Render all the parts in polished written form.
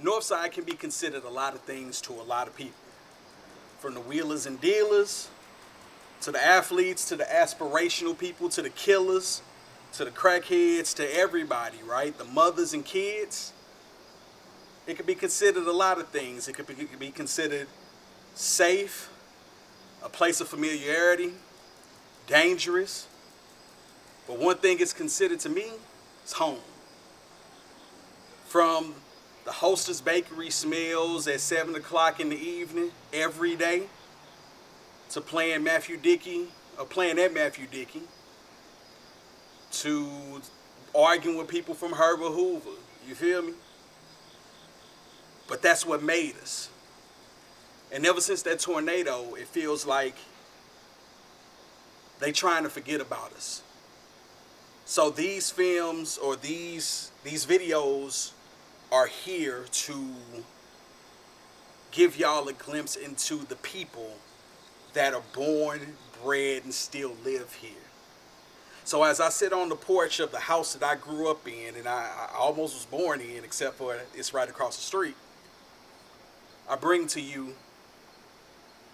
The north side can be considered a lot of things to a lot of people. From the wheelers and dealers, to the athletes, to the aspirational people, to the killers, to the crackheads, to everybody, right? The mothers and kids. It could be considered a lot of things. It could be considered safe, a place of familiarity, dangerous. But one thing it's considered to me is home. From the Hostess Bakery smells at 7 o'clock in the evening every day, to playing Matthew Dickey, or playing at Matthew Dickey, to arguing with people from Herbert Hoover. You feel me? But that's what made us. And ever since that tornado, it feels like they trying to forget about us. So these films or these videos are here to give y'all a glimpse into the people that are born, bred, and still live here. So as I sit on the porch of the house that I grew up in, and I almost was born in, except for it's right across the street, I bring to you,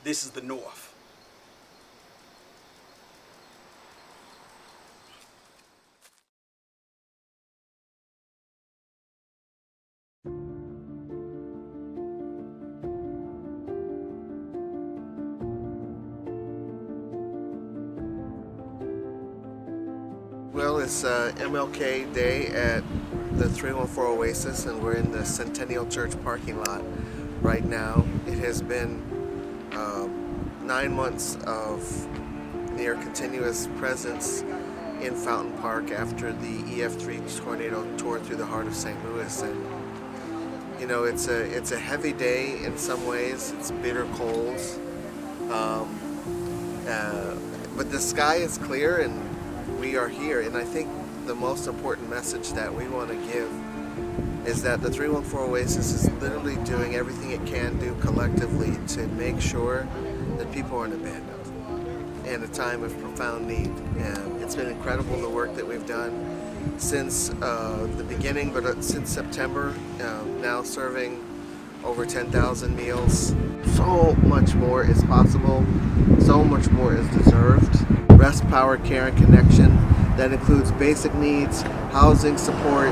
this is the North. Well, it's MLK Day at the 314 Oasis, and we're in the Centennial Church parking lot right now. It has been 9 months of near continuous presence in Fountain Park after the EF3 tornado tore through the heart of St. Louis, and you know, it's a heavy day in some ways. It's bitter cold, but the sky is clear and we are here. And I think the most important message that we want to give is that the 314 Oasis is literally doing everything it can do collectively to make sure that people aren't abandoned in a time of profound need. And it's been incredible, the work that we've done since the beginning, but since September, now serving over 10,000 meals. So much more is possible, so much more is deserved. Rest, power, care, and connection that includes basic needs, housing support,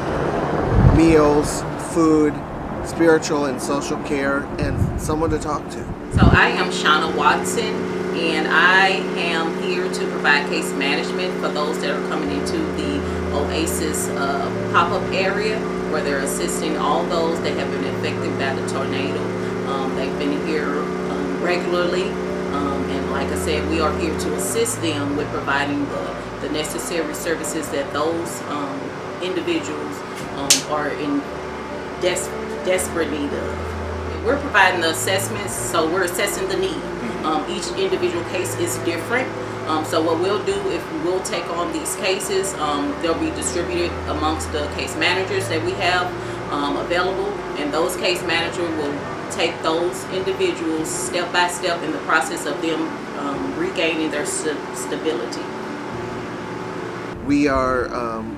meals, food, spiritual and social care, and someone to talk to. So I am Shauna Watson, and I am here to provide case management for those that are coming into the Oasis pop-up area, where they're assisting all those that have been affected by the tornado. They've been here regularly, and like I said, we are here to assist them with providing the necessary services that those individuals are in desperate need of. We're providing the assessments, so we're assessing the need. Each individual case is different. So what we'll do, if we'll take on these cases, they'll be distributed amongst the case managers that we have available, and those case managers will take those individuals step by step in the process of them regaining their stability. We are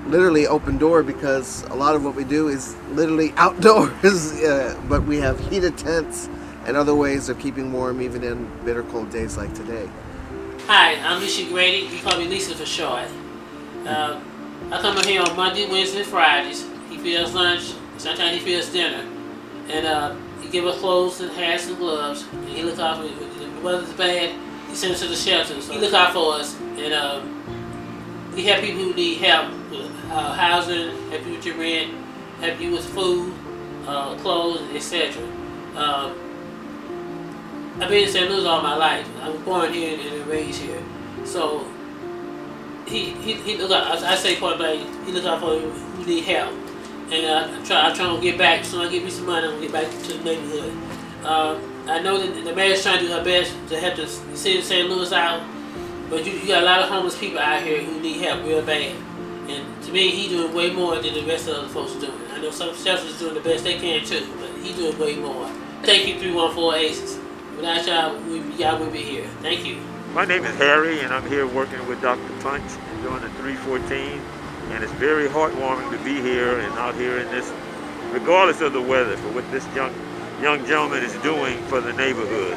literally open door because a lot of what we do is literally outdoors, but we have heated tents and other ways of keeping warm even in bitter cold days like today. Hi, I'm Lisa Grady. You call me Lisa for short. I come in here on Monday, Wednesday, and Fridays. He feeds lunch. Sometimes he feeds dinner. And he gives us clothes and hats and gloves. And he looks out for, when the weather's bad, he sends us to the shelter. So he looks out for us. And we have people who need help with housing, help you with your rent, help you with food, clothes, etc. I've been in St. Louis all my life. I was born here and raised here. So he look out, I say point blank, he looks out for who need help. And I try to get back. So I give me some money, I'm gonna get back to the neighborhood. I know that the mayor's trying to do her best to help the city of St. Louis out, but you got a lot of homeless people out here who need help real bad. And to me, he's doing way more than the rest of the folks are doing. I know some shelters doing the best they can too, but he's doing way more. Thank you, 314 Oasis. Without y'all, y'all wouldn't be here. Thank you. My name is Harry, and I'm here working with Dr. Punch doing the 314. And it's very heartwarming to be here and out here in this regardless of the weather, for what this young gentleman is doing for the neighborhood.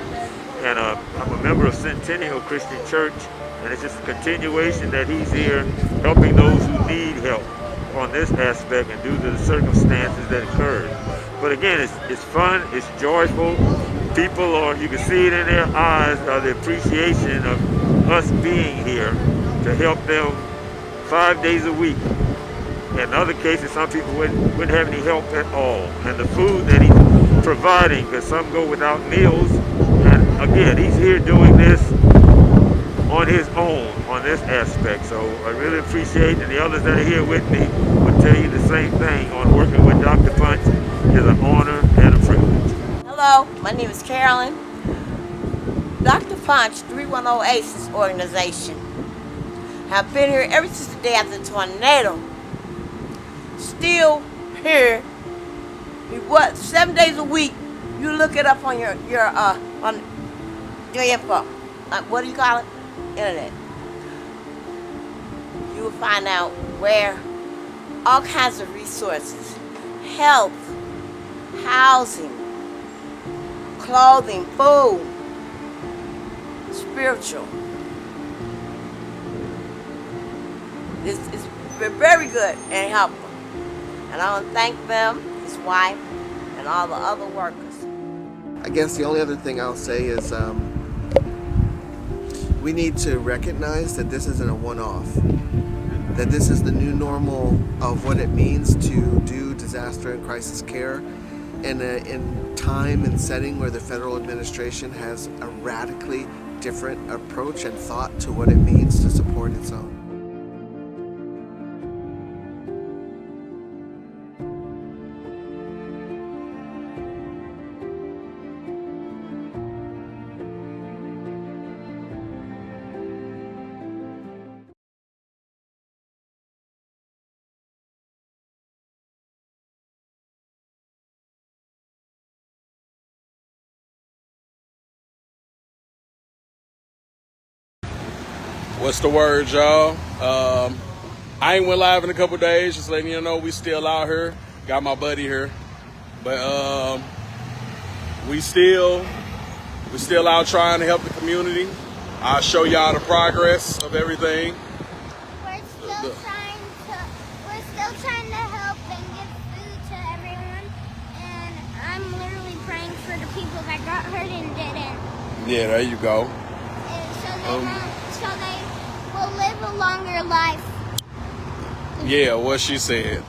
And I'm a member of Centennial Christian Church, and it's just a continuation that he's here helping those who need help on this aspect and due to the circumstances that occurred. But again, it's fun, it's joyful. People are, you can see it in their eyes, the appreciation of us being here to help them 5 days a week. In other cases, some people wouldn't have any help at all. And the food that he's providing, because some go without meals, and again, he's here doing this on his own, on this aspect. So I really appreciate it, and the others that are here with me will tell you the same thing. On working with Dr. Punch is an honor and a privilege. Hello, my name is Carolyn. Dr. Punch, 314Oasis organization, have been here ever since the day after the tornado. Still here. What, 7 days a week? You look it up on your info. What do you call it? Internet. You will find out where all kinds of resources, health, housing, clothing, food, spiritual. It's very good and helpful. And I want to thank them, his wife, and all the other workers. I guess the only other thing I'll say is we need to recognize that this isn't a one-off, that this is the new normal of what it means to do disaster and crisis care in time and setting where the federal administration has a radically different approach and thought to what it means to support its own. What's the word, y'all? I ain't went live in a couple days, just letting you know we still out here. Got my buddy here. But we still out trying to help the community. I'll show y'all the progress of everything. We're still trying to help and give food to everyone. And I'm literally praying for the people that got hurt and didn't. Yeah, there you go. And so they will live a longer life. Yeah, what she said.